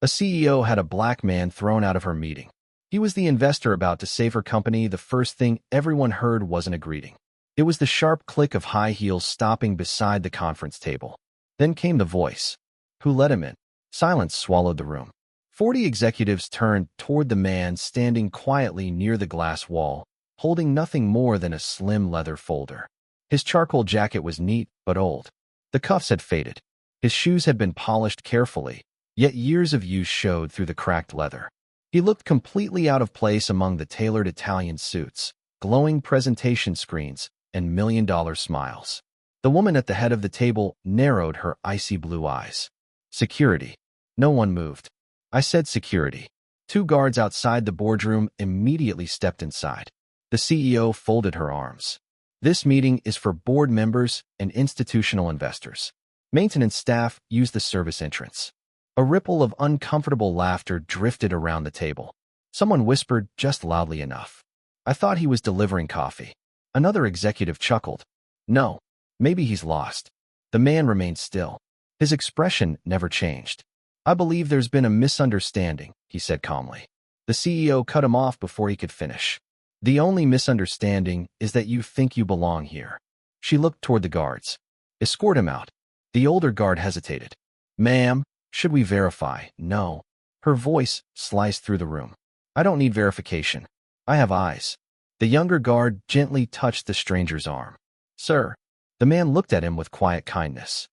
A CEO had a black man thrown out of her meeting. He was the investor about to save her company. The first thing everyone heard wasn't a greeting. It was the sharp click of high heels stopping beside the conference table. Then came the voice. Who let him in? Silence swallowed the room. 40 executives turned toward the man standing quietly near the glass wall, holding nothing more than a slim leather folder. His charcoal jacket was neat but old. The cuffs had faded. His shoes had been polished carefully, yet years of use showed through the cracked leather. He looked completely out of place among the tailored Italian suits, glowing presentation screens, and million-dollar smiles. The woman at the head of the table narrowed her icy blue eyes. Security. No one moved. I said security. 2 guards outside the boardroom immediately stepped inside. The CEO folded her arms. This meeting is for board members and institutional investors. Maintenance staff use the service entrance. A ripple of uncomfortable laughter drifted around the table. Someone whispered just loudly enough. I thought he was delivering coffee. Another executive chuckled. No, maybe he's lost. The man remained still. His expression never changed. I believe there's been a misunderstanding, he said calmly. The CEO cut him off before he could finish. The only misunderstanding is that you think you belong here. She looked toward the guards. Escort him out. The older guard hesitated. Ma'am, should we verify? No. Her voice sliced through the room. I don't need verification. I have eyes. The younger guard gently touched the stranger's arm. Sir. The man looked at him with quiet kindness.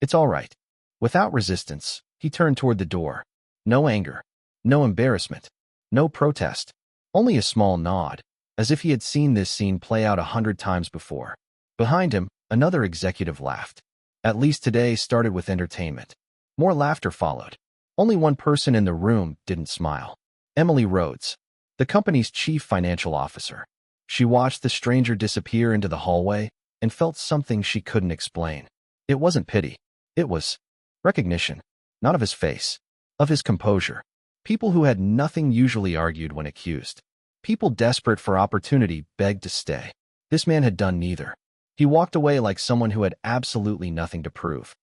It's all right. Without resistance, he turned toward the door. No anger. No embarrassment. No protest. Only a small nod, as if he had seen this scene play out 100 times before. Behind him, another executive laughed. At least today started with entertainment. More laughter followed. Only one person in the room didn't smile. Emily Rhodes, the company's chief financial officer. She watched the stranger disappear into the hallway and felt something she couldn't explain. It wasn't pity. It was recognition. Not of his face, of his composure. People who had nothing usually argued when accused. People desperate for opportunity begged to stay. This man had done neither. He walked away like someone who had absolutely nothing to prove.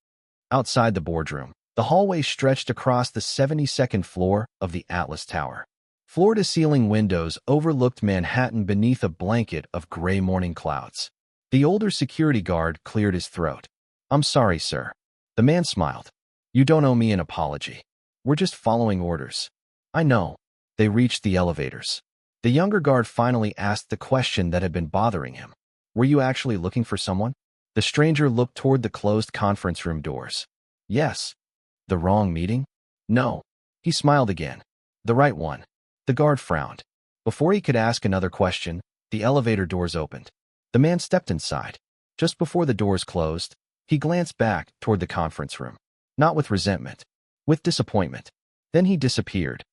Outside the boardroom, the hallway stretched across the 72nd floor of the Atlas Tower. Floor-to-ceiling windows overlooked Manhattan beneath a blanket of gray morning clouds. The older security guard cleared his throat. I'm sorry, sir. The man smiled. You don't owe me an apology. We're just following orders. I know. They reached the elevators. The younger guard finally asked the question that had been bothering him. Were you actually looking for someone? The stranger looked toward the closed conference room doors. Yes. The wrong meeting? No. He smiled again. The right one. The guard frowned. Before he could ask another question, the elevator doors opened. The man stepped inside. Just before the doors closed, he glanced back toward the conference room. Not with resentment. With disappointment. Then he disappeared.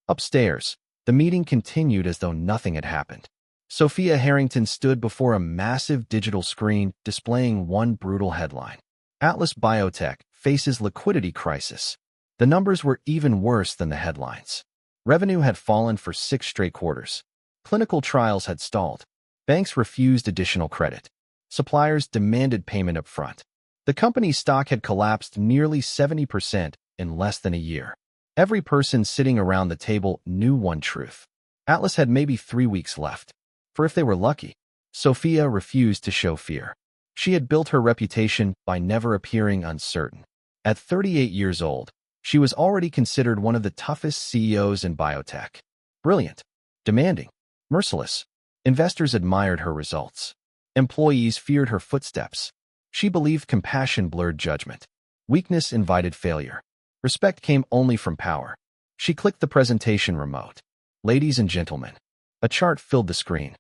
Upstairs, the meeting continued as though nothing had happened. Sophia Harrington stood before a massive digital screen displaying one brutal headline. Atlas Biotech faces liquidity crisis. The numbers were even worse than the headlines. Revenue had fallen for 6 straight quarters. Clinical trials had stalled. Banks refused additional credit. Suppliers demanded payment up front. The company's stock had collapsed nearly 70% in less than a year. Every person sitting around the table knew one truth. Atlas had maybe 3 weeks left. For if they were lucky, Sophia refused to show fear. She had built her reputation by never appearing uncertain. At 38 years old, she was already considered one of the toughest CEOs in biotech. Brilliant, demanding, merciless. Investors admired her results. Employees feared her footsteps. She believed compassion blurred judgment. Weakness invited failure. Respect came only from power. She clicked the presentation remote. Ladies and gentlemen. A chart filled the screen.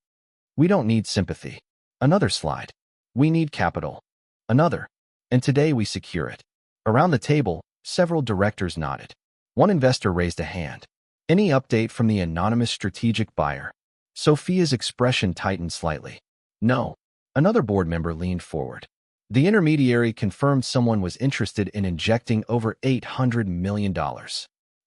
We don't need sympathy. Another slide. We need capital. Another. And today we secure it. Around the table, several directors nodded. One investor raised a hand. Any update from the anonymous strategic buyer? Sophia's expression tightened slightly. No. Another board member leaned forward. The intermediary confirmed someone was interested in injecting over $800 million.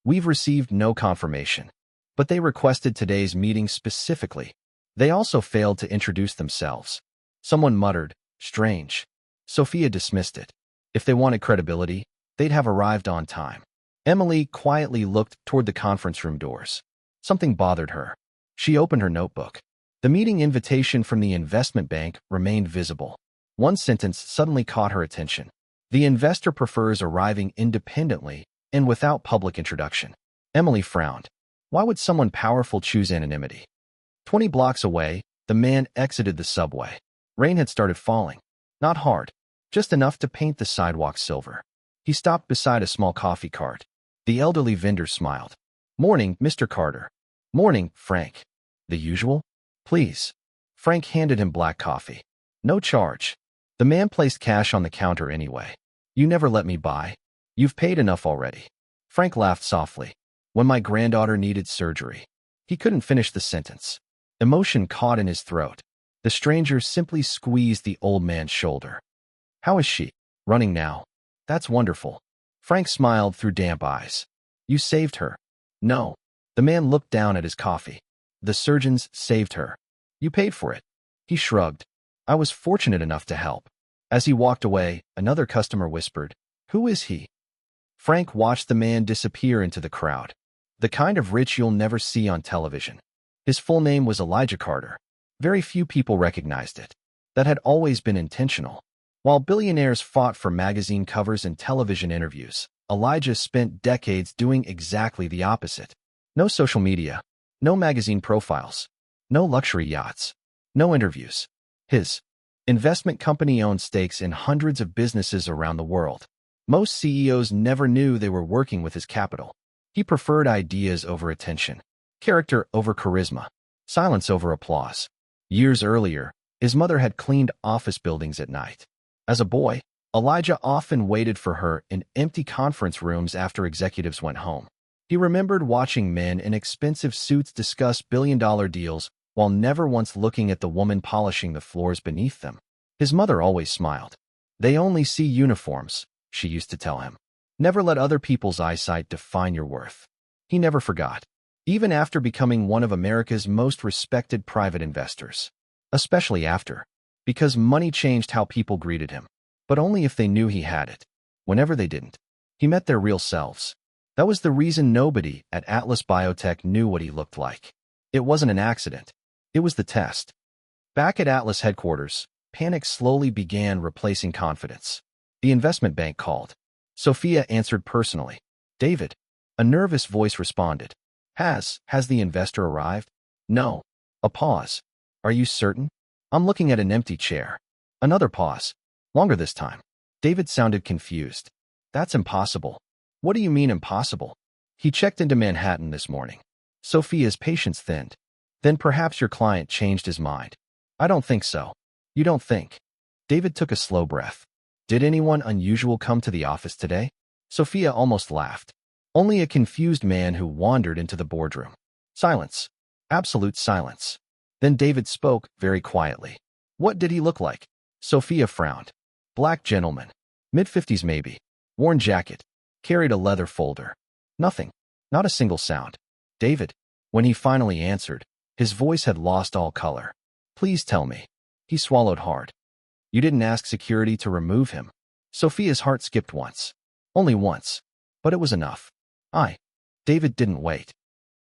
We've received no confirmation, but they requested today's meeting specifically. They also failed to introduce themselves. Someone muttered, strange. Sophia dismissed it. If they wanted credibility, they'd have arrived on time. Emily quietly looked toward the conference room doors. Something bothered her. She opened her notebook. The meeting invitation from the investment bank remained visible. One sentence suddenly caught her attention. The investor prefers arriving independently and without public introduction. Emily frowned. Why would someone powerful choose anonymity? 20 blocks away, the man exited the subway. Rain had started falling. Not hard, just enough to paint the sidewalk silver. He stopped beside a small coffee cart. The elderly vendor smiled. "Morning, Mr. Carter." "Morning, Frank." "The usual?" "Please." Frank handed him black coffee. "No charge." The man placed cash on the counter anyway. "You never let me buy. You've paid enough already." Frank laughed softly. "When my granddaughter needed surgery." He couldn't finish the sentence. Emotion caught in his throat. The stranger simply squeezed the old man's shoulder. "How is she?" "Running now." "That's wonderful." Frank smiled through damp eyes. "You saved her." "No." The man looked down at his coffee. "The surgeons saved her." "You paid for it." He shrugged. "I was fortunate enough to help." As he walked away, another customer whispered, "Who is he?" Frank watched the man disappear into the crowd. The kind of rich you'll never see on television. His full name was Elijah Carter. Very few people recognized it. That had always been intentional. While billionaires fought for magazine covers and television interviews, Elijah spent decades doing exactly the opposite. No social media, no magazine profiles, no luxury yachts, no interviews. His investment company owned stakes in hundreds of businesses around the world. Most CEOs never knew they were working with his capital. He preferred ideas over attention, character over charisma, silence over applause. Years earlier, his mother had cleaned office buildings at night. As a boy, Elijah often waited for her in empty conference rooms after executives went home. He remembered watching men in expensive suits discuss billion-dollar deals while never once looking at the woman polishing the floors beneath them. His mother always smiled. "They only see uniforms," she used to tell him. "Never let other people's eyesight define your worth." He never forgot, even after becoming one of America's most respected private investors. Especially after. Because money changed how people greeted him. But only if they knew he had it. Whenever they didn't, he met their real selves. That was the reason nobody at Atlas Biotech knew what he looked like. It wasn't an accident. It was the test. Back at Atlas headquarters, panic slowly began replacing confidence. The investment bank called. Sophia answered personally. "David." A nervous voice responded. Has the investor arrived?" "No." A pause. "Are you certain?" "I'm looking at an empty chair." Another pause. Longer this time. David sounded confused. "That's impossible." "What do you mean impossible?" "He checked into Manhattan this morning." Sophia's patience thinned. "Then perhaps your client changed his mind." "I don't think so." "You don't think?" David took a slow breath. "Did anyone unusual come to the office today?" Sophia almost laughed. "Only a confused man who wandered into the boardroom." Silence. Absolute silence. Then David spoke very quietly. "What did he look like?" Sophia frowned. "Black gentleman. Mid-50s maybe. Worn jacket. Carried a leather folder." Nothing. Not a single sound. "David." When he finally answered, his voice had lost all color. "Please tell me." He swallowed hard. "You didn't ask security to remove him?" Sophia's heart skipped once. Only once. But it was enough. David didn't wait.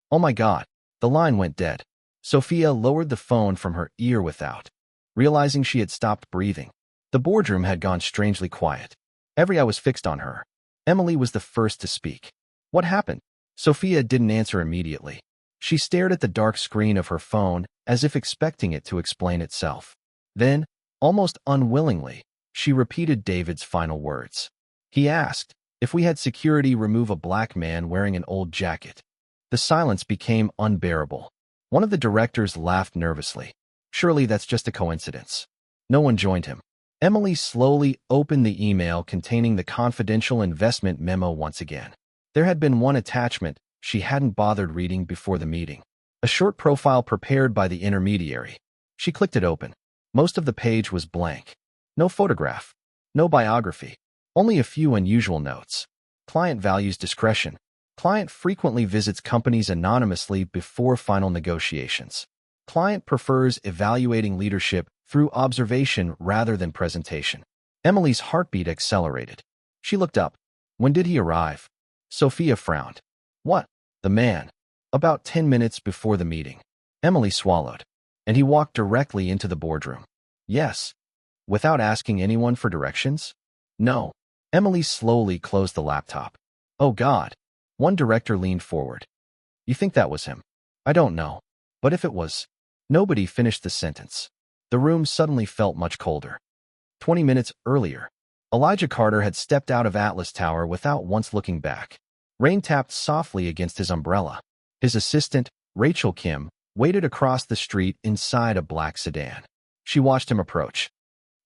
"Oh my God." The line went dead. Sophia lowered the phone from her ear without realizing she had stopped breathing. The boardroom had gone strangely quiet. Every eye was fixed on her. Emily was the first to speak. "What happened?" Sophia didn't answer immediately. She stared at the dark screen of her phone as if expecting it to explain itself. Then, almost unwillingly, she repeated David's final words. He asked if we had security remove a black man wearing an old jacket. The silence became unbearable. One of the directors laughed nervously. "Surely that's just a coincidence." No one joined him. Emily slowly opened the email containing the confidential investment memo once again. There had been one attachment she hadn't bothered reading before the meeting. A short profile prepared by the intermediary. She clicked it open. Most of the page was blank. No photograph. No biography. Only a few unusual notes. Client values discretion. Client frequently visits companies anonymously before final negotiations. Client prefers evaluating leadership through observation rather than presentation. Emily's heartbeat accelerated. She looked up. "When did he arrive?" Sophia frowned. What? The man. About 10 minutes before the meeting. Emily swallowed. And he walked directly into the boardroom. Yes. Without asking anyone for directions? No. Emily slowly closed the laptop. Oh God. One director leaned forward. You think that was him? I don't know. But if it was... Nobody finished the sentence. The room suddenly felt much colder. 20 minutes earlier, Elijah Carter had stepped out of Atlas Tower without once looking back. Rain tapped softly against his umbrella. His assistant, Rachel Kim, waited across the street inside a black sedan. She watched him approach.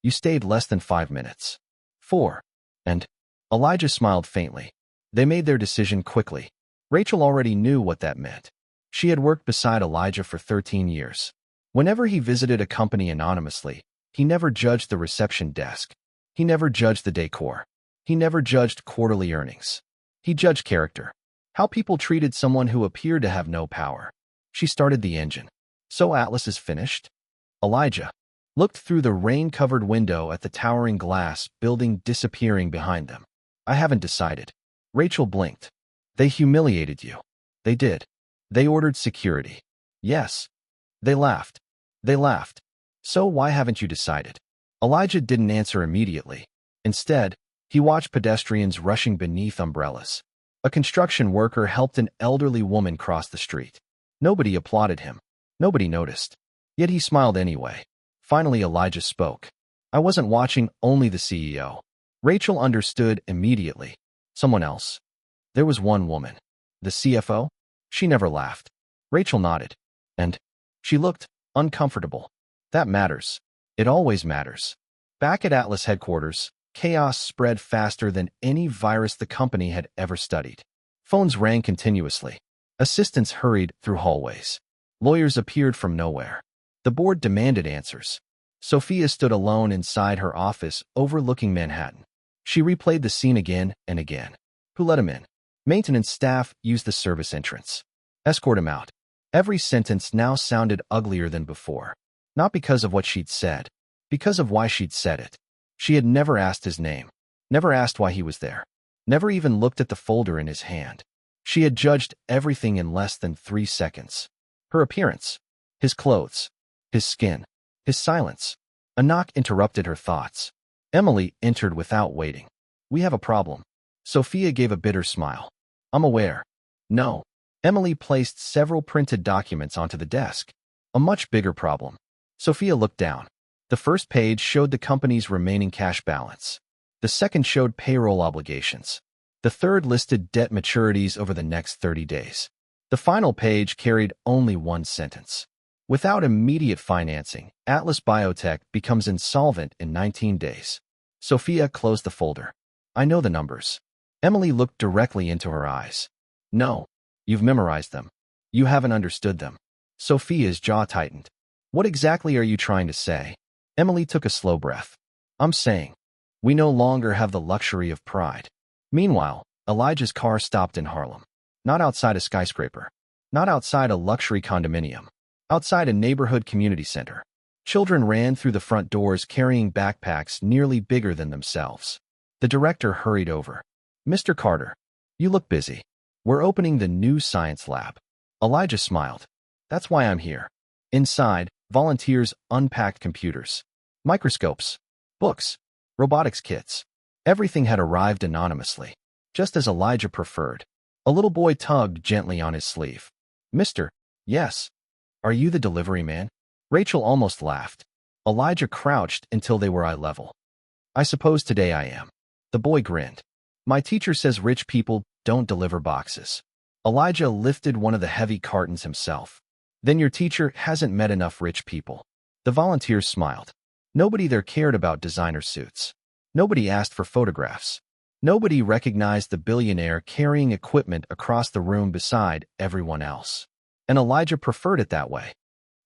You stayed less than 5 minutes. 4. And Elijah smiled faintly. They made their decision quickly. Rachel already knew what that meant. She had worked beside Elijah for 13 years. Whenever he visited a company anonymously, he never judged the reception desk. He never judged the decor. He never judged quarterly earnings. He judged character. How people treated someone who appeared to have no power. She started the engine. So Atlas is finished? Elijah looked through the rain-covered window at the towering glass building disappearing behind them. I haven't decided. Rachel blinked. They humiliated you. They did. They ordered security. Yes. They laughed. They laughed. So why haven't you decided? Elijah didn't answer immediately. Instead, he watched pedestrians rushing beneath umbrellas. A construction worker helped an elderly woman cross the street. Nobody applauded him. Nobody noticed. Yet he smiled anyway. Finally, Elijah spoke. I wasn't watching only the CEO. Rachel understood immediately. Someone else. There was one woman. The CFO? She never laughed. Rachel nodded. And she looked uncomfortable. That matters. It always matters. Back at Atlas headquarters, chaos spread faster than any virus the company had ever studied. Phones rang continuously. Assistants hurried through hallways. Lawyers appeared from nowhere. The board demanded answers. Sophia stood alone inside her office overlooking Manhattan. She replayed the scene again and again. Who let him in? Maintenance staff used the service entrance. Escort him out. Every sentence now sounded uglier than before. Not because of what she'd said, because of why she'd said it. She had never asked his name, never asked why he was there, never even looked at the folder in his hand. She had judged everything in less than 3 seconds. Her appearance, his clothes, his skin, his silence. A knock interrupted her thoughts. Emily entered without waiting. We have a problem. Sophia gave a bitter smile. I'm aware. No. Emily placed several printed documents onto the desk. A much bigger problem. Sophia looked down. The first page showed the company's remaining cash balance. The second showed payroll obligations. The third listed debt maturities over the next 30 days. The final page carried only one sentence. Without immediate financing, Atlas Biotech becomes insolvent in 19 days. Sophia closed the folder. I know the numbers. Emily looked directly into her eyes. No. You've memorized them. You haven't understood them. Sophia's jaw tightened. What exactly are you trying to say? Emily took a slow breath. I'm saying, we no longer have the luxury of pride. Meanwhile, Elijah's car stopped in Harlem. Not outside a skyscraper. Not outside a luxury condominium. Outside a neighborhood community center. Children ran through the front doors carrying backpacks nearly bigger than themselves. The director hurried over. Mr. Carter, you look busy. We're opening the new science lab. Elijah smiled. That's why I'm here. Inside, volunteers unpacked computers, microscopes, books, robotics kits. Everything had arrived anonymously, just as Elijah preferred. A little boy tugged gently on his sleeve. Mister, yes. Are you the delivery man? Rachel almost laughed. Elijah crouched until they were eye level. I suppose today I am. The boy grinned. My teacher says rich people don't deliver boxes. Elijah lifted one of the heavy cartons himself. Then your teacher hasn't met enough rich people. The volunteers smiled. Nobody there cared about designer suits. Nobody asked for photographs. Nobody recognized the billionaire carrying equipment across the room beside everyone else. And Elijah preferred it that way.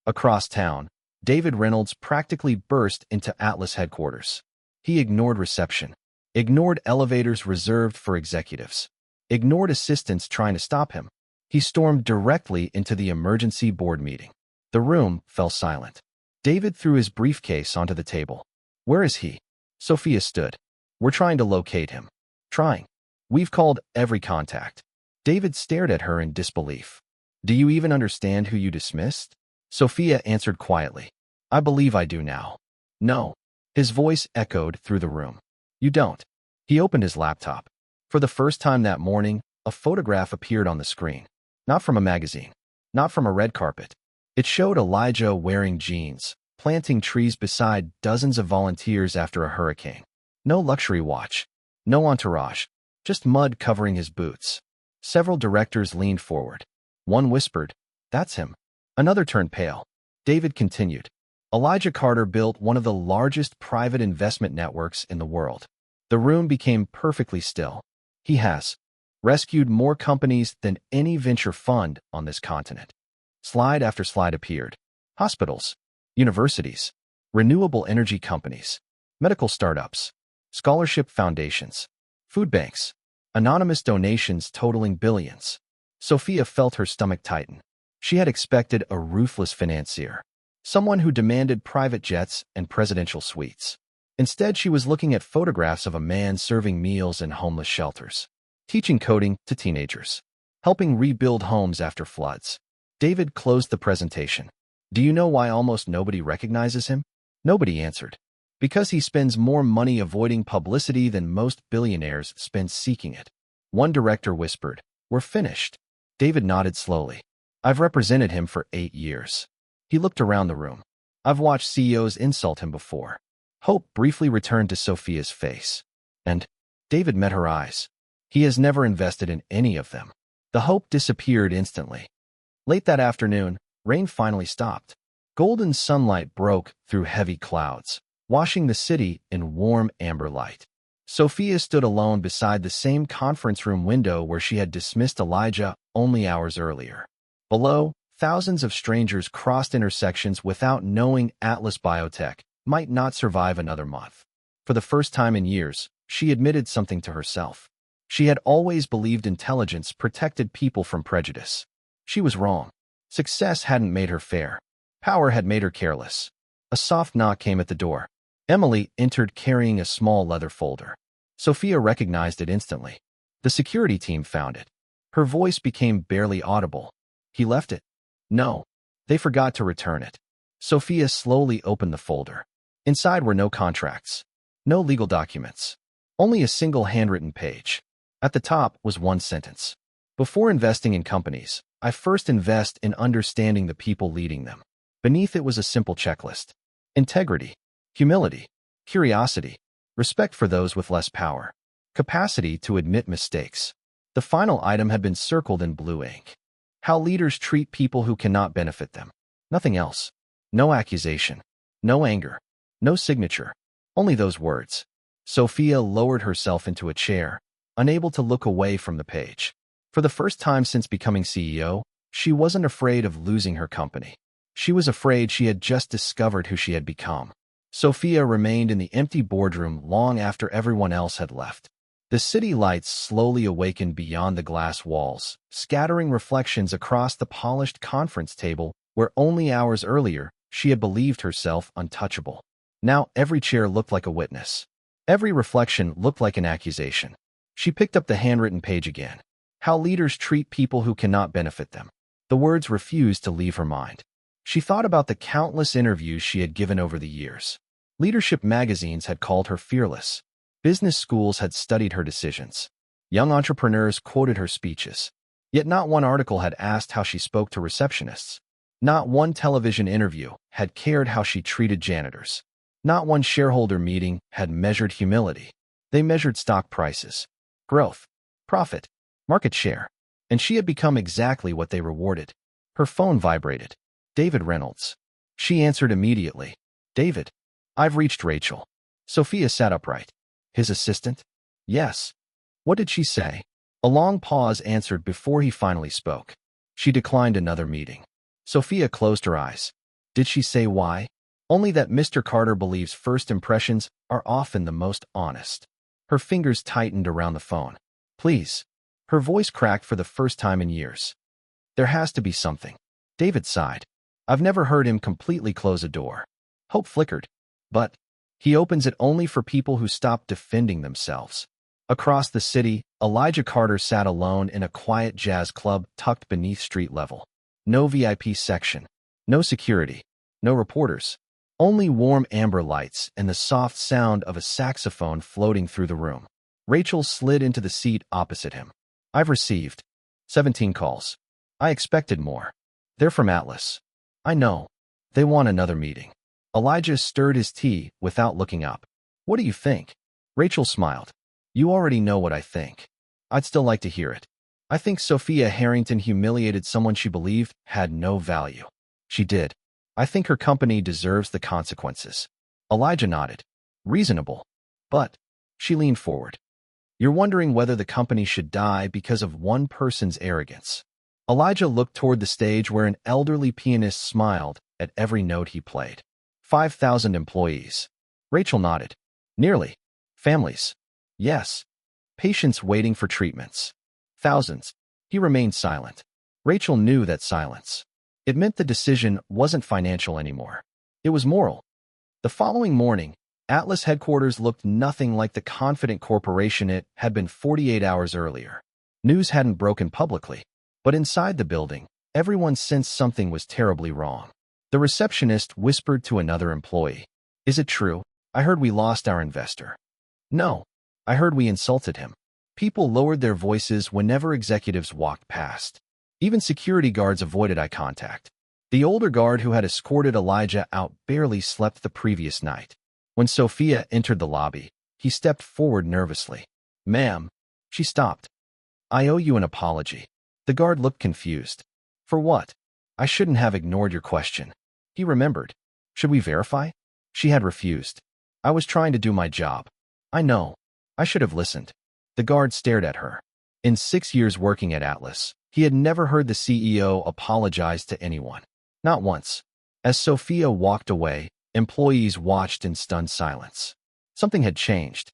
Across town, David Reynolds practically burst into Atlas headquarters. He ignored reception, ignored elevators reserved for executives, ignored assistants trying to stop him. He stormed directly into the emergency board meeting. The room fell silent. David threw his briefcase onto the table. Where is he? Sophia stood. We're trying to locate him. Trying. We've called every contact. David stared at her in disbelief. Do you even understand who you dismissed? Sophia answered quietly. I believe I do now. No. His voice echoed through the room. You don't. He opened his laptop. For the first time that morning, a photograph appeared on the screen. Not from a magazine. Not from a red carpet. It showed Elijah wearing jeans, planting trees beside dozens of volunteers after a hurricane. No luxury watch. No entourage. Just mud covering his boots. Several directors leaned forward. One whispered, "That's him." Another turned pale. David continued. Elijah Carter built one of the largest private investment networks in the world. The room became perfectly still. He has rescued more companies than any venture fund on this continent. Slide after slide appeared. Hospitals, universities, renewable energy companies, medical startups, scholarship foundations, food banks, anonymous donations totaling billions. Sophia felt her stomach tighten. She had expected a ruthless financier, someone who demanded private jets and presidential suites. Instead, she was looking at photographs of a man serving meals in homeless shelters, teaching coding to teenagers, helping rebuild homes after floods. David closed the presentation. Do you know why almost nobody recognizes him? Nobody answered. Because he spends more money avoiding publicity than most billionaires spend seeking it. One director whispered, We're finished. David nodded slowly. I've represented him for 8 years. He looked around the room. I've watched CEOs insult him before. Hope briefly returned to Sophia's face. And David met her eyes. He has never invested in any of them. The hope disappeared instantly. Late that afternoon, rain finally stopped. Golden sunlight broke through heavy clouds, washing the city in warm amber light. Sophia stood alone beside the same conference room window where she had dismissed Elijah only hours earlier. Below, thousands of strangers crossed intersections without knowing Atlas Biotech might not survive another month. For the first time in years, she admitted something to herself. She had always believed intelligence protected people from prejudice. She was wrong. Success hadn't made her fair. Power had made her careless. A soft knock came at the door. Emily entered carrying a small leather folder. Sophia recognized it instantly. The security team found it. Her voice became barely audible. He left it. No. They forgot to return it. Sophia slowly opened the folder. Inside were no contracts. No legal documents. Only a single handwritten page. At the top was one sentence. Before investing in companies, I first invest in understanding the people leading them. Beneath it was a simple checklist. Integrity, humility, curiosity, respect for those with less power, capacity to admit mistakes. The final item had been circled in blue ink. How leaders treat people who cannot benefit them. Nothing else. No accusation. No anger. No signature. Only those words. Sophia lowered herself into a chair, unable to look away from the page. For the first time since becoming CEO, she wasn't afraid of losing her company. She was afraid she had just discovered who she had become. Sophia remained in the empty boardroom long after everyone else had left. The city lights slowly awakened beyond the glass walls, scattering reflections across the polished conference table where only hours earlier she had believed herself untouchable. Now every chair looked like a witness. Every reflection looked like an accusation. She picked up the handwritten page again. How leaders treat people who cannot benefit them. The words refused to leave her mind. She thought about the countless interviews she had given over the years. Leadership magazines had called her fearless. Business schools had studied her decisions. Young entrepreneurs quoted her speeches. Yet not one article had asked how she spoke to receptionists. Not one television interview had cared how she treated janitors. Not one shareholder meeting had measured humility. They measured stock prices, growth, profit, market share, and she had become exactly what they rewarded. Her phone vibrated. David Reynolds. She answered immediately. David. I've reached Rachel. Sophia sat upright. His assistant? Yes. What did she say? A long pause answered before he finally spoke. She declined another meeting. Sophia closed her eyes. Did she say why? Only that Mr. Carter believes first impressions are often the most honest. Her fingers tightened around the phone. Please. Her voice cracked for the first time in years. There has to be something. David sighed. I've never heard him completely close a door. Hope flickered. But he opens it only for people who stop defending themselves. Across the city, Elijah Carter sat alone in a quiet jazz club tucked beneath street level. No VIP section, no security, no reporters. Only warm amber lights and the soft sound of a saxophone floating through the room. Rachel slid into the seat opposite him. I've received 17 calls. I expected more. They're from Atlas. I know. They want another meeting. Elijah stirred his tea without looking up. What do you think? Rachel smiled. You already know what I think. I'd still like to hear it. I think Sophia Harrington humiliated someone she believed had no value. She did. I think her company deserves the consequences. Elijah nodded. Reasonable. But she leaned forward. You're wondering whether the company should die because of one person's arrogance. Elijah looked toward the stage where an elderly pianist smiled at every note he played. 5,000 employees. Rachel nodded. Nearly. Families. Yes. Patients waiting for treatments. Thousands. He remained silent. Rachel knew that silence. It meant the decision wasn't financial anymore. It was moral. The following morning, Atlas headquarters looked nothing like the confident corporation it had been 48 hours earlier. News hadn't broken publicly, but inside the building, everyone sensed something was terribly wrong. The receptionist whispered to another employee. Is it true? I heard we lost our investor. No. I heard we insulted him. People lowered their voices whenever executives walked past. Even security guards avoided eye contact. The older guard who had escorted Elijah out barely slept the previous night. When Sophia entered the lobby, he stepped forward nervously. Ma'am. She stopped. I owe you an apology. The guard looked confused. For what? I shouldn't have ignored your question. He remembered. Should we verify? She had refused. I was trying to do my job. I know. I should have listened. The guard stared at her. In 6 years working at Atlas, he had never heard the CEO apologize to anyone. Not once. As Sophia walked away, employees watched in stunned silence. Something had changed.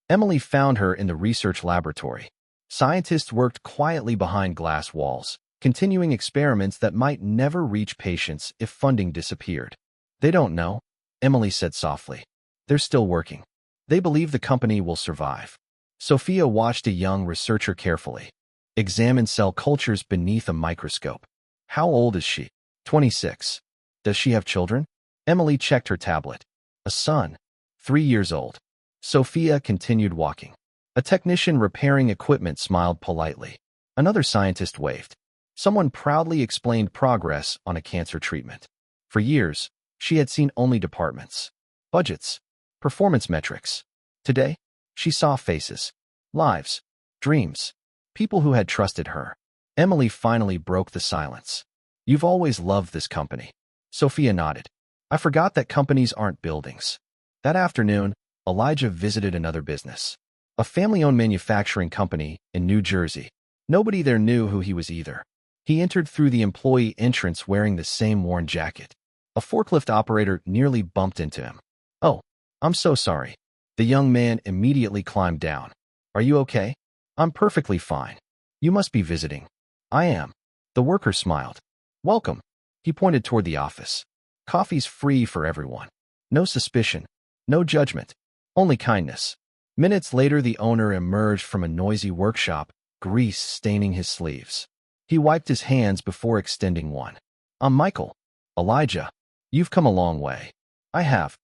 Emily found her in the research laboratory. Scientists worked quietly behind glass walls, continuing experiments that might never reach patients if funding disappeared. They don't know, Emily said softly. They're still working. They believe the company will survive. Sophia watched a young researcher carefully. Examine cell cultures beneath a microscope. How old is she? 26. Does she have children? Emily checked her tablet. A son. 3 years old. Sophia continued walking. A technician repairing equipment smiled politely. Another scientist waved. Someone proudly explained progress on a cancer treatment. For years, she had seen only departments, budgets, performance metrics. Today, she saw faces, lives, dreams, people who had trusted her. Emily finally broke the silence. You've always loved this company. Sophia nodded. I forgot that companies aren't buildings. That afternoon, Elijah visited another business. A family-owned manufacturing company in New Jersey. Nobody there knew who he was either. He entered through the employee entrance wearing the same worn jacket. A forklift operator nearly bumped into him. Oh, I'm so sorry. The young man immediately climbed down. Are you okay? I'm perfectly fine. You must be visiting. I am. The worker smiled. Welcome. He pointed toward the office. Coffee's free for everyone. No suspicion. No judgment. Only kindness. Minutes later, the owner emerged from a noisy workshop, grease staining his sleeves. He wiped his hands before extending one. I'm Michael. Elijah. You've come a long way. I have.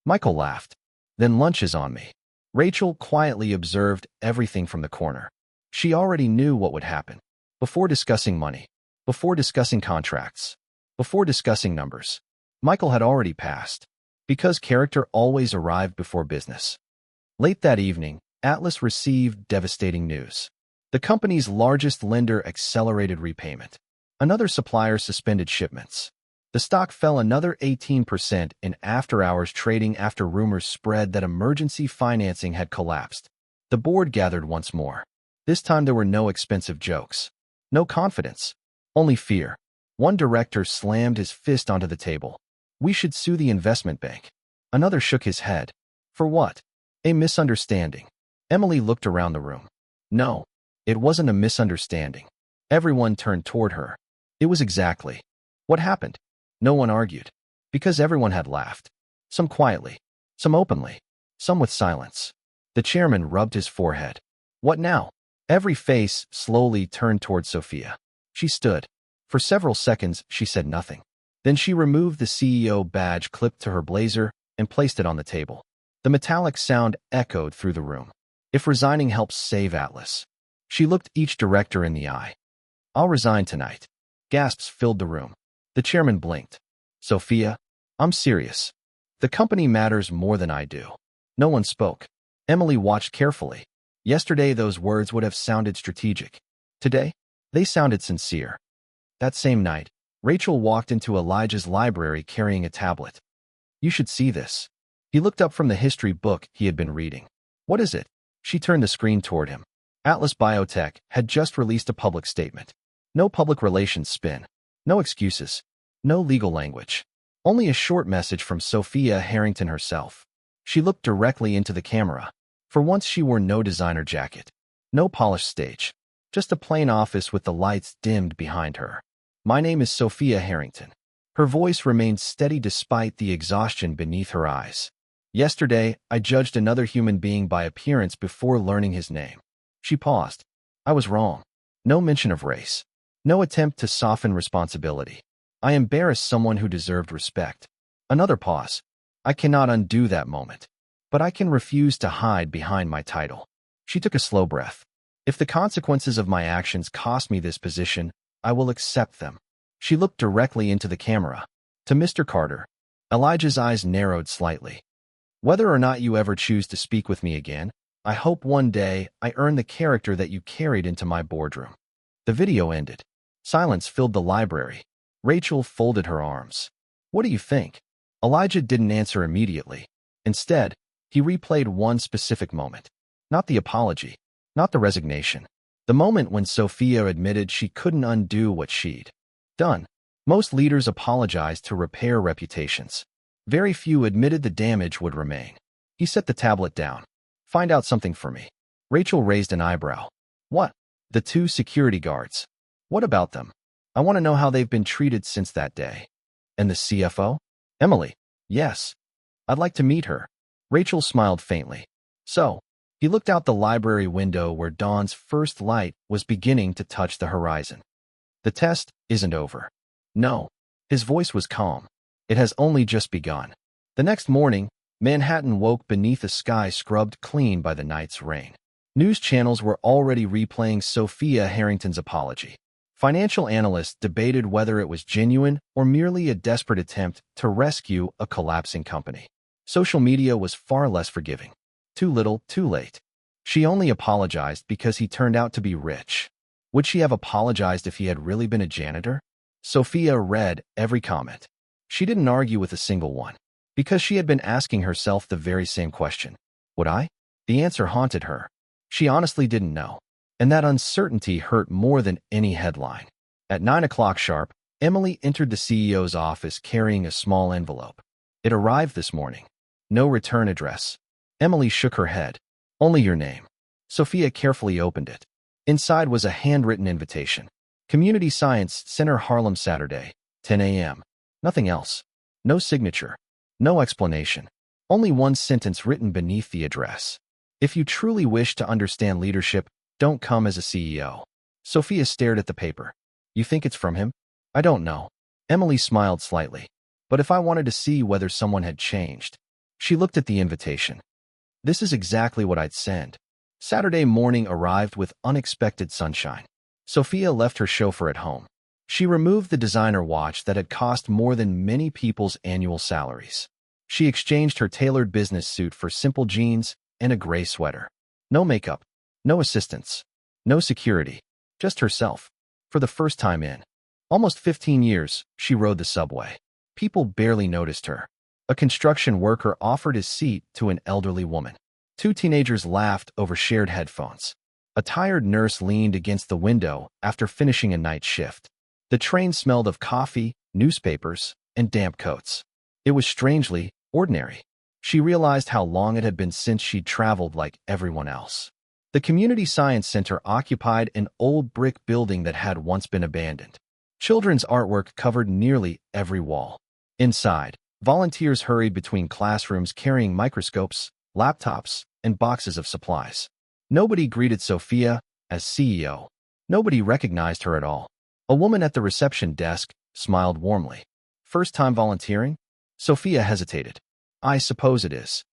Michael laughed. Then lunch is on me. Rachel quietly observed everything from the corner. She already knew what would happen. Before discussing money, before discussing contracts, before discussing numbers, Michael had already passed. Because character always arrived before business. Late that evening, Atlas received devastating news. The company's largest lender accelerated repayment. Another supplier suspended shipments. The stock fell another 18% in after-hours trading after rumors spread that emergency financing had collapsed. The board gathered once more. This time there were no expensive jokes. No confidence. Only fear. One director slammed his fist onto the table. We should sue the investment bank. Another shook his head. For what? A misunderstanding. Emily looked around the room. No, it wasn't a misunderstanding. Everyone turned toward her. It was exactly. What happened? No one argued. Because everyone had laughed. Some quietly. Some openly. Some with silence. The chairman rubbed his forehead. What now? Every face slowly turned toward Sophia. She stood. For several seconds, she said nothing. Then she removed the CEO badge clipped to her blazer and placed it on the table. The metallic sound echoed through the room. If resigning helps save Atlas. She looked each director in the eye. I'll resign tonight. Gasps filled the room. The chairman blinked. Sophia, I'm serious. The company matters more than I do. No one spoke. Emily watched carefully. Yesterday, those words would have sounded strategic. Today, they sounded sincere. That same night, Rachel walked into Elijah's library carrying a tablet. You should see this. He looked up from the history book he had been reading. What is it? She turned the screen toward him. Atlas Biotech had just released a public statement. No public relations spin. No excuses. No legal language. Only a short message from Sophia Harrington herself. She looked directly into the camera. For once, she wore no designer jacket. No polished stage. Just a plain office with the lights dimmed behind her. My name is Sophia Harrington. Her voice remained steady despite the exhaustion beneath her eyes. Yesterday, I judged another human being by appearance before learning his name. She paused. I was wrong. No mention of race. No attempt to soften responsibility. I embarrassed someone who deserved respect. Another pause. I cannot undo that moment. But I can refuse to hide behind my title. She took a slow breath. If the consequences of my actions cost me this position, I will accept them. She looked directly into the camera. To Mr. Carter. Elijah's eyes narrowed slightly. Whether or not you ever choose to speak with me again, I hope one day I earn the character that you carried into my boardroom. The video ended. Silence filled the library. Rachel folded her arms. What do you think? Elijah didn't answer immediately. Instead, he replayed one specific moment. Not the apology. Not the resignation. The moment when Sophia admitted she couldn't undo what she'd done. Most leaders apologized to repair reputations. Very few admitted the damage would remain. He set the tablet down. Find out something for me. Rachel raised an eyebrow. What? The two security guards. What about them? I want to know how they've been treated since that day. And the CFO? Emily. Yes. I'd like to meet her. Rachel smiled faintly. So, he looked out the library window where dawn's first light was beginning to touch the horizon. The test isn't over. No. His voice was calm. It has only just begun. The next morning, Manhattan woke beneath a sky scrubbed clean by the night's rain. News channels were already replaying Sophia Harrington's apology. Financial analysts debated whether it was genuine or merely a desperate attempt to rescue a collapsing company. Social media was far less forgiving. Too little, too late. She only apologized because he turned out to be rich. Would she have apologized if he had really been a janitor? Sophia read every comment. She didn't argue with a single one, because she had been asking herself the very same question. Would I? The answer haunted her. She honestly didn't know. And that uncertainty hurt more than any headline. At 9 o'clock sharp, Emily entered the CEO's office carrying a small envelope. It arrived this morning. No return address. Emily shook her head. Only your name. Sophia carefully opened it. Inside was a handwritten invitation. Community Science Center, Harlem, Saturday, 10 a.m. Nothing else. No signature. No explanation. Only one sentence written beneath the address. If you truly wish to understand leadership, don't come as a CEO. Sophia stared at the paper. You think it's from him? I don't know. Emily smiled slightly. But if I wanted to see whether someone had changed. She looked at the invitation. This is exactly what I'd send. Saturday morning arrived with unexpected sunshine. Sophia left her chauffeur at home. She removed the designer watch that had cost more than many people's annual salaries. She exchanged her tailored business suit for simple jeans and a gray sweater. No makeup. No assistants. No security. Just herself. For the first time in almost 15 years, she rode the subway. People barely noticed her. A construction worker offered his seat to an elderly woman. Two teenagers laughed over shared headphones. A tired nurse leaned against the window after finishing a night shift. The train smelled of coffee, newspapers, and damp coats. It was strangely ordinary. She realized how long it had been since she'd traveled like everyone else. The Community Science Center occupied an old brick building that had once been abandoned. Children's artwork covered nearly every wall. Inside, volunteers hurried between classrooms carrying microscopes, laptops, and boxes of supplies. Nobody greeted Sophia, as CEO. Nobody recognized her at all. A woman at the reception desk smiled warmly. First time volunteering? Sophia hesitated. I suppose it is.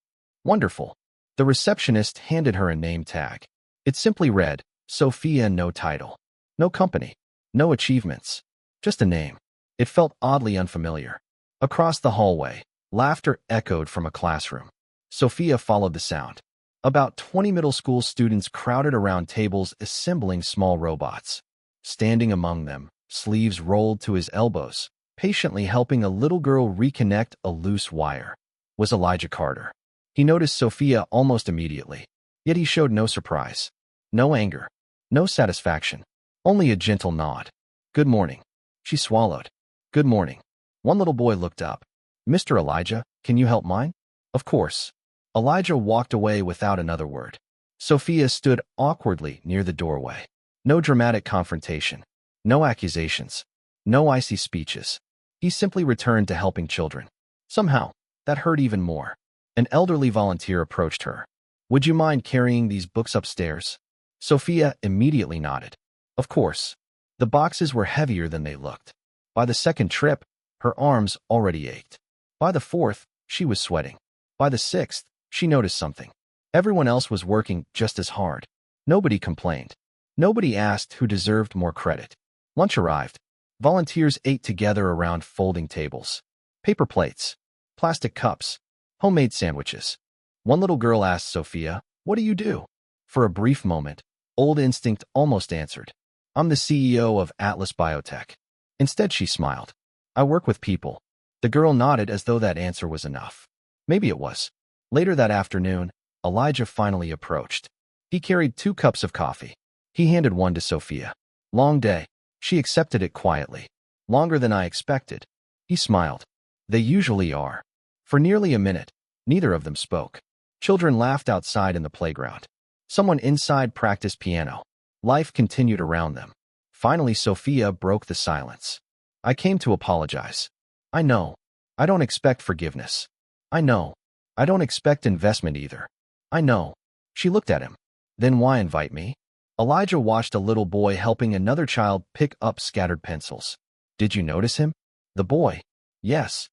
Wonderful. The receptionist handed her a name tag. It simply read, Sophia, no title. No company. No achievements. Just a name. It felt oddly unfamiliar. Across the hallway, laughter echoed from a classroom. Sophia followed the sound. About 20 middle school students crowded around tables assembling small robots. Standing among them, sleeves rolled to his elbows, patiently helping a little girl reconnect a loose wire, was Elijah Carter. He noticed Sophia almost immediately, yet he showed no surprise, no anger, no satisfaction, only a gentle nod. Good morning. She swallowed. Good morning. One little boy looked up. Mr. Elijah, can you help mine? Of course. Elijah walked away without another word. Sophia stood awkwardly near the doorway. No dramatic confrontation. No accusations. No icy speeches. He simply returned to helping children. Somehow, that hurt even more. An elderly volunteer approached her. Would you mind carrying these books upstairs? Sophia immediately nodded. Of course. The boxes were heavier than they looked. By the second trip, her arms already ached. By the fourth, she was sweating. By the sixth, she noticed something. Everyone else was working just as hard. Nobody complained. Nobody asked who deserved more credit. Lunch arrived. Volunteers ate together around folding tables. Paper plates. Plastic cups. Homemade sandwiches. One little girl asked Sophia, what do you do? For a brief moment, old instinct almost answered. I'm the CEO of Atlas Biotech. Instead, she smiled. I work with people. The girl nodded as though that answer was enough. Maybe it was. Later that afternoon, Elijah finally approached. He carried 2 cups of coffee. He handed one to Sophia. Long day. She accepted it quietly. Longer than I expected. He smiled. They usually are. For nearly a minute, neither of them spoke. Children laughed outside in the playground. Someone inside practiced piano. Life continued around them. Finally, Sophia broke the silence. I came to apologize. I know. I don't expect forgiveness. I know. I don't expect investment either. I know. She looked at him. Then why invite me? Elijah watched a little boy helping another child pick up scattered pencils. Did you notice him? The boy. Yes.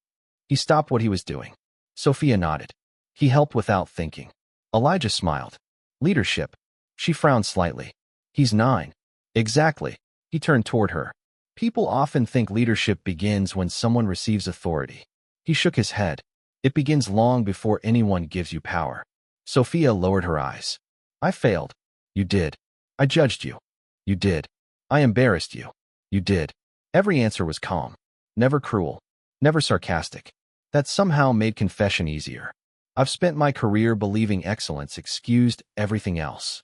He stopped what he was doing. Sophia nodded. He helped without thinking. Elijah smiled. Leadership. She frowned slightly. He's 9. Exactly. He turned toward her. People often think leadership begins when someone receives authority. He shook his head. It begins long before anyone gives you power. Sophia lowered her eyes. I failed. You did. I judged you. You did. I embarrassed you. You did. Every answer was calm. Never cruel. Never sarcastic. That somehow made confession easier. I've spent my career believing excellence excused everything else.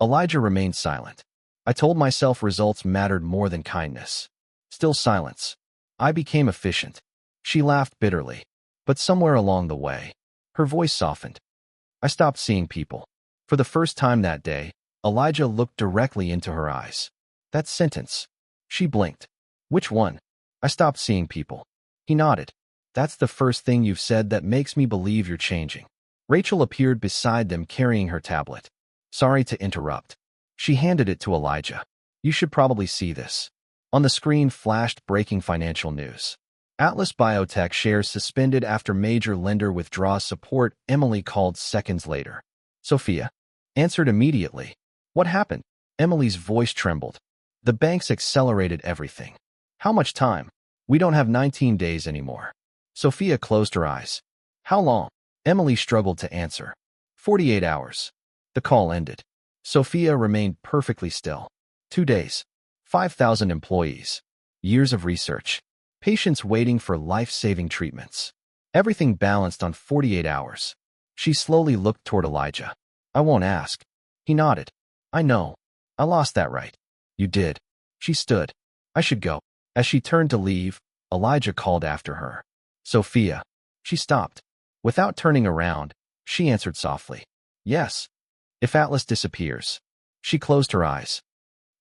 Elijah remained silent. I told myself results mattered more than kindness. Still silence. I became efficient. She laughed bitterly. But somewhere along the way, her voice softened. I stopped seeing people. For the first time that day, Elijah looked directly into her eyes. That sentence. She blinked. Which one? I stopped seeing people. He nodded. That's the first thing you've said that makes me believe you're changing. Rachel appeared beside them carrying her tablet. Sorry to interrupt. She handed it to Elijah. You should probably see this. On the screen flashed breaking financial news. Atlas Biotech shares suspended after major lender withdraws support, Emily called seconds later. Sophia answered immediately. What happened? Emily's voice trembled. The banks accelerated everything. How much time? We don't have 19 days anymore. Sophia closed her eyes. How long? Emily struggled to answer. 48 hours. The call ended. Sophia remained perfectly still. 2 days. 5,000 employees. Years of research. Patients waiting for life-saving treatments. Everything balanced on 48 hours. She slowly looked toward Elijah. I won't ask. He nodded. I know. I lost that right. You did. She stood. I should go. As she turned to leave, Elijah called after her. Sophia. She stopped. Without turning around, she answered softly. Yes. If Atlas disappears. She closed her eyes.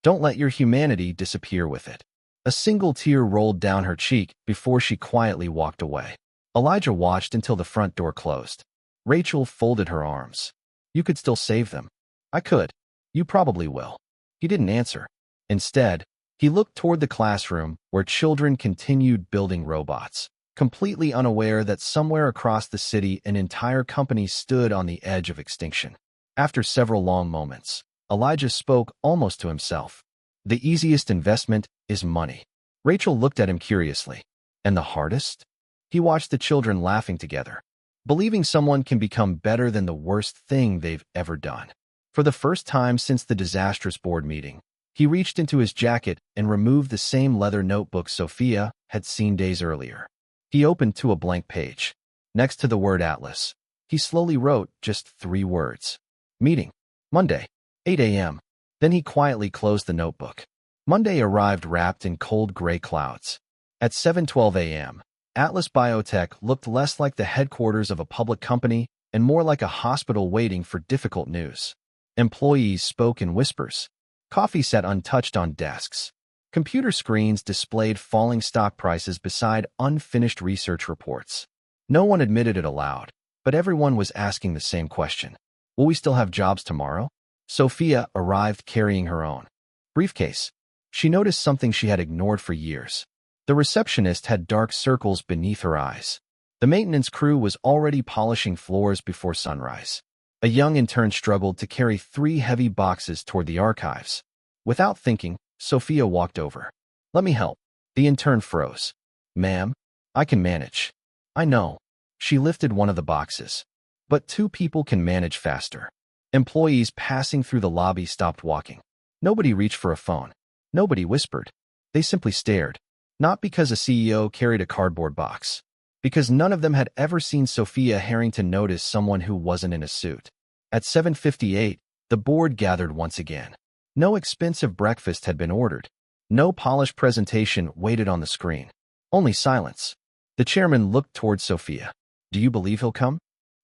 Don't let your humanity disappear with it. A single tear rolled down her cheek before she quietly walked away. Elijah watched until the front door closed. Rachel folded her arms. You could still save them. I could. You probably will. He didn't answer. Instead, he looked toward the classroom where children continued building robots, completely unaware that somewhere across the city an entire company stood on the edge of extinction. After several long moments, Elijah spoke almost to himself. The easiest investment is money. Rachel looked at him curiously. And the hardest? He watched the children laughing together, believing someone can become better than the worst thing they've ever done. For the first time since the disastrous board meeting, he reached into his jacket and removed the same leather notebook Sophia had seen days earlier. He opened to a blank page. Next to the word Atlas, he slowly wrote just 3 words. Meeting. Monday, 8 a.m. Then he quietly closed the notebook. Monday arrived wrapped in cold gray clouds. At 7:12 a.m., Atlas Biotech looked less like the headquarters of a public company and more like a hospital waiting for difficult news. Employees spoke in whispers. Coffee sat untouched on desks. Computer screens displayed falling stock prices beside unfinished research reports. No one admitted it aloud, but everyone was asking the same question. Will we still have jobs tomorrow? Sophia arrived carrying her own briefcase. She noticed something she had ignored for years. The receptionist had dark circles beneath her eyes. The maintenance crew was already polishing floors before sunrise. A young intern struggled to carry 3 heavy boxes toward the archives. Without thinking, Sophia walked over. Let me help. The intern froze. Ma'am, I can manage. I know. She lifted one of the boxes. But 2 people can manage faster. Employees passing through the lobby stopped walking. Nobody reached for a phone. Nobody whispered. They simply stared. Not because a CEO carried a cardboard box. Because none of them had ever seen Sophia Harrington notice someone who wasn't in a suit. At 7:58, the board gathered once again. No expensive breakfast had been ordered. No polished presentation waited on the screen. Only silence. The chairman looked toward Sophia. Do you believe he'll come?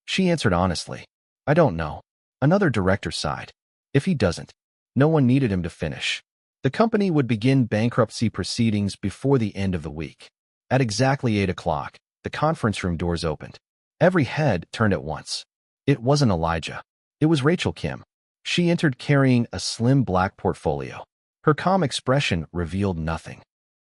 She answered honestly. I don't know. Another director sighed. If he doesn't, no one needed him to finish. The company would begin bankruptcy proceedings before the end of the week. At exactly 8 o'clock, the conference room doors opened. Every head turned at once. It wasn't Elijah. It was Rachel Kim. She entered carrying a slim black portfolio. Her calm expression revealed nothing.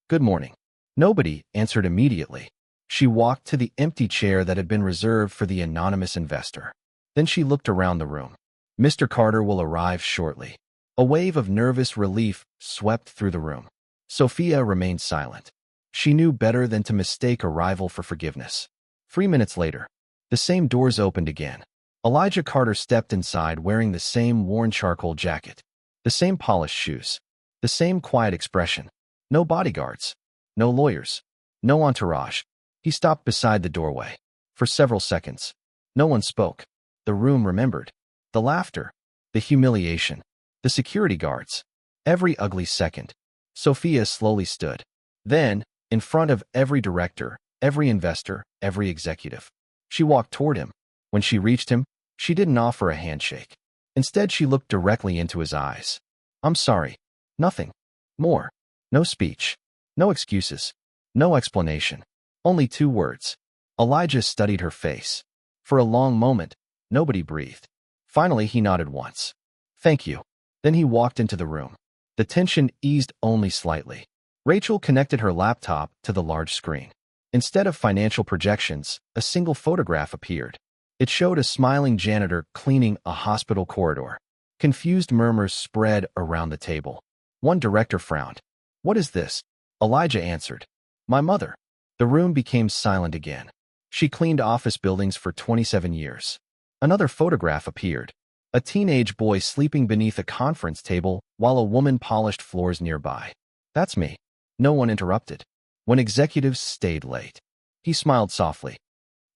Good morning. Nobody answered immediately. She walked to the empty chair that had been reserved for the anonymous investor. Then she looked around the room. Mr. Carter will arrive shortly. A wave of nervous relief swept through the room. Sophia remained silent. She knew better than to mistake arrival for forgiveness. 3 minutes later, the same doors opened again. Elijah Carter stepped inside wearing the same worn charcoal jacket, the same polished shoes, the same quiet expression. No bodyguards, no lawyers, no entourage. He stopped beside the doorway. For several seconds, no one spoke. The room remembered. The laughter, the humiliation, the security guards. Every ugly second. Sophia slowly stood. Then, in front of every director, every investor, every executive, she walked toward him. When she reached him, she didn't offer a handshake. Instead, she looked directly into his eyes. I'm sorry. Nothing. More. No speech. No excuses. No explanation. Only 2 words. Elijah studied her face. For a long moment, nobody breathed. Finally, he nodded once. Thank you. Then he walked into the room. The tension eased only slightly. Rachel connected her laptop to the large screen. Instead of financial projections, a single photograph appeared. It showed a smiling janitor cleaning a hospital corridor. Confused murmurs spread around the table. One director frowned. What is this? Elijah answered. My mother. The room became silent again. She cleaned office buildings for 27 years. Another photograph appeared. A teenage boy sleeping beneath a conference table while a woman polished floors nearby. That's me. No one interrupted. When executives stayed late. He smiled softly.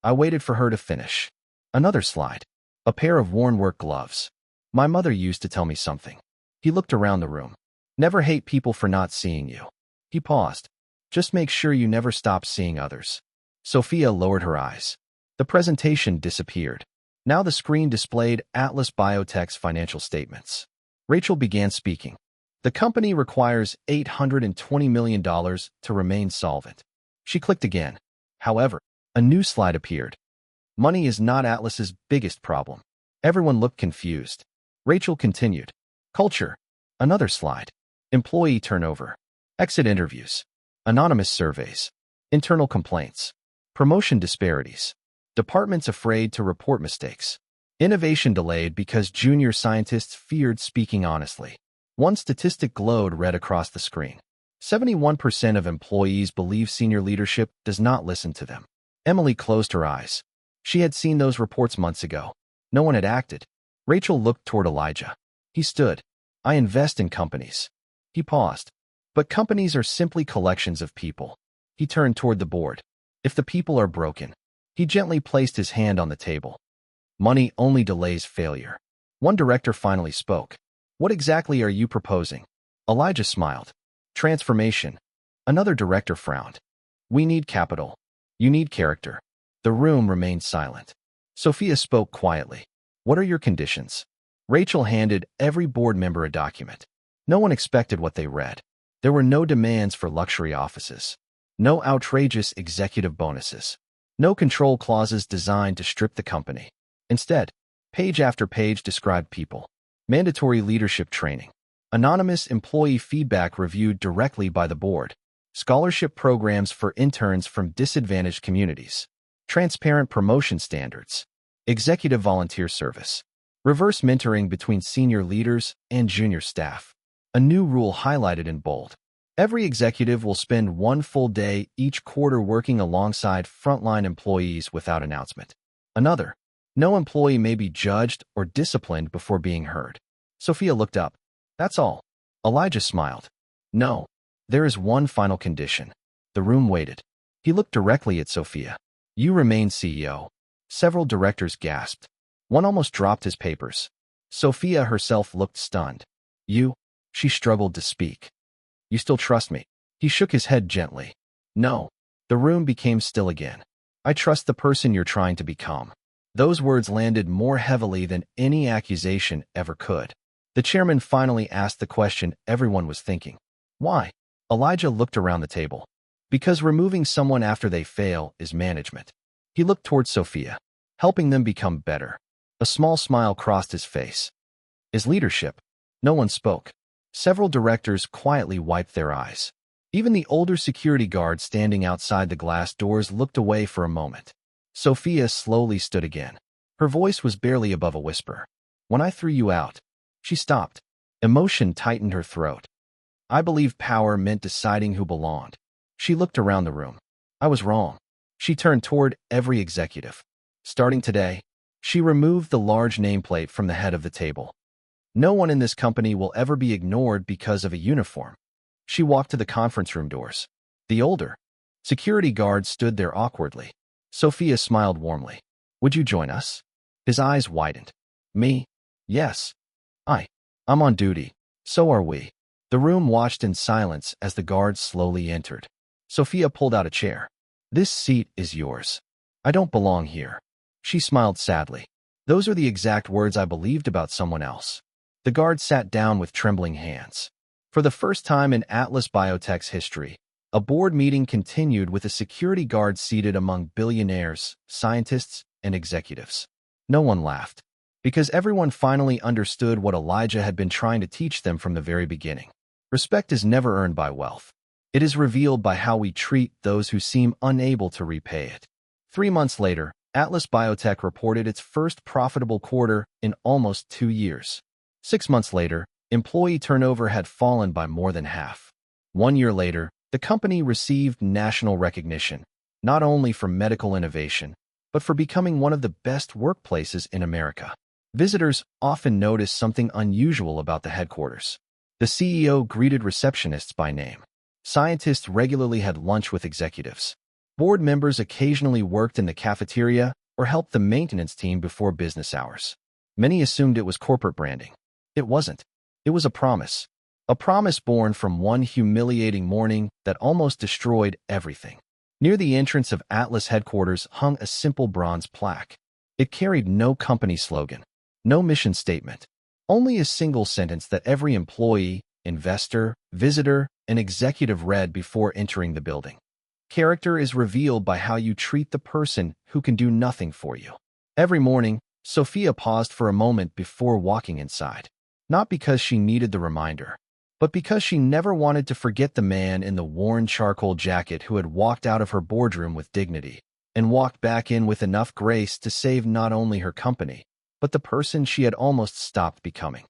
I waited for her to finish. Another slide. A pair of worn work gloves. My mother used to tell me something. He looked around the room. Never hate people for not seeing you. He paused. Just make sure you never stop seeing others. Sophia lowered her eyes. The presentation disappeared. Now the screen displayed Atlas Biotech's financial statements. Rachel began speaking. The company requires $820 million to remain solvent. She clicked again. However, a new slide appeared. Money is not Atlas's biggest problem. Everyone looked confused. Rachel continued. Culture. Another slide. Employee turnover. Exit interviews. Anonymous surveys. Internal complaints. Promotion disparities. Departments afraid to report mistakes. Innovation delayed because junior scientists feared speaking honestly. One statistic glowed red across the screen. 71% of employees believe senior leadership does not listen to them. Emily closed her eyes. She had seen those reports months ago. No one had acted. Rachel looked toward Elijah. He stood. I invest in companies. He paused. But companies are simply collections of people. He turned toward the board. If the people are broken. He gently placed his hand on the table. Money only delays failure. One director finally spoke. What exactly are you proposing? Elijah smiled. Transformation. Another director frowned. We need capital. You need character. The room remained silent. Sophia spoke quietly. What are your conditions? Rachel handed every board member a document. No one expected what they read. There were no demands for luxury offices. No outrageous executive bonuses. No control clauses designed to strip the company. Instead, page after page described people. Mandatory leadership training. Anonymous employee feedback reviewed directly by the board. Scholarship programs for interns from disadvantaged communities. Transparent promotion standards. Executive volunteer service. Reverse mentoring between senior leaders and junior staff. A new rule highlighted in bold. Every executive will spend one full day each quarter working alongside frontline employees without announcement. Another. No employee may be judged or disciplined before being heard. Sophia looked up. That's all. Elijah smiled. No. There is one final condition. The room waited. He looked directly at Sophia. You remain CEO. Several directors gasped. One almost dropped his papers. Sophia herself looked stunned. You? She struggled to speak. You still trust me? He shook his head gently. No. The room became still again. I trust the person you're trying to become. Those words landed more heavily than any accusation ever could. The chairman finally asked the question everyone was thinking. Why? Elijah looked around the table. Because removing someone after they fail is management. He looked towards Sophia, helping them become better. A small smile crossed his face. Is leadership? No one spoke. Several directors quietly wiped their eyes. Even the older security guard standing outside the glass doors looked away for a moment. Sophia slowly stood again. Her voice was barely above a whisper. When I threw you out. She stopped. Emotion tightened her throat. I believe power meant deciding who belonged. She looked around the room. I was wrong. She turned toward every executive. Starting today, she removed the large nameplate from the head of the table. No one in this company will ever be ignored because of a uniform. She walked to the conference room doors. The older security guard stood there awkwardly. Sophia smiled warmly. Would you join us? His eyes widened. Me? Yes. I'm on duty. So are we. The room watched in silence as the guards slowly entered. Sophia pulled out a chair. This seat is yours. I don't belong here. She smiled sadly. Those are the exact words I believed about someone else. The guard sat down with trembling hands. For the first time in Atlas Biotech's history, a board meeting continued with a security guard seated among billionaires, scientists, and executives. No one laughed, because everyone finally understood what Elijah had been trying to teach them from the very beginning. Respect is never earned by wealth. It is revealed by how we treat those who seem unable to repay it. 3 months later, Atlas Biotech reported its first profitable quarter in almost 2 years. 6 months later, employee turnover had fallen by more than half. 1 year later, the company received national recognition, not only for medical innovation, but for becoming one of the best workplaces in America. Visitors often noticed something unusual about the headquarters. The CEO greeted receptionists by name. Scientists regularly had lunch with executives. Board members occasionally worked in the cafeteria or helped the maintenance team before business hours. Many assumed it was corporate branding. It wasn't. It was a promise. A promise born from one humiliating morning that almost destroyed everything. Near the entrance of Atlas headquarters hung a simple bronze plaque. It carried no company slogan, no mission statement, only a single sentence that every employee, investor, visitor, and executive read before entering the building. Character is revealed by how you treat the person who can do nothing for you. Every morning, Sophia paused for a moment before walking inside. not because she needed the reminder, but because she never wanted to forget the man in the worn charcoal jacket who had walked out of her boardroom with dignity and walked back in with enough grace to save not only her company, but the person she had almost stopped becoming.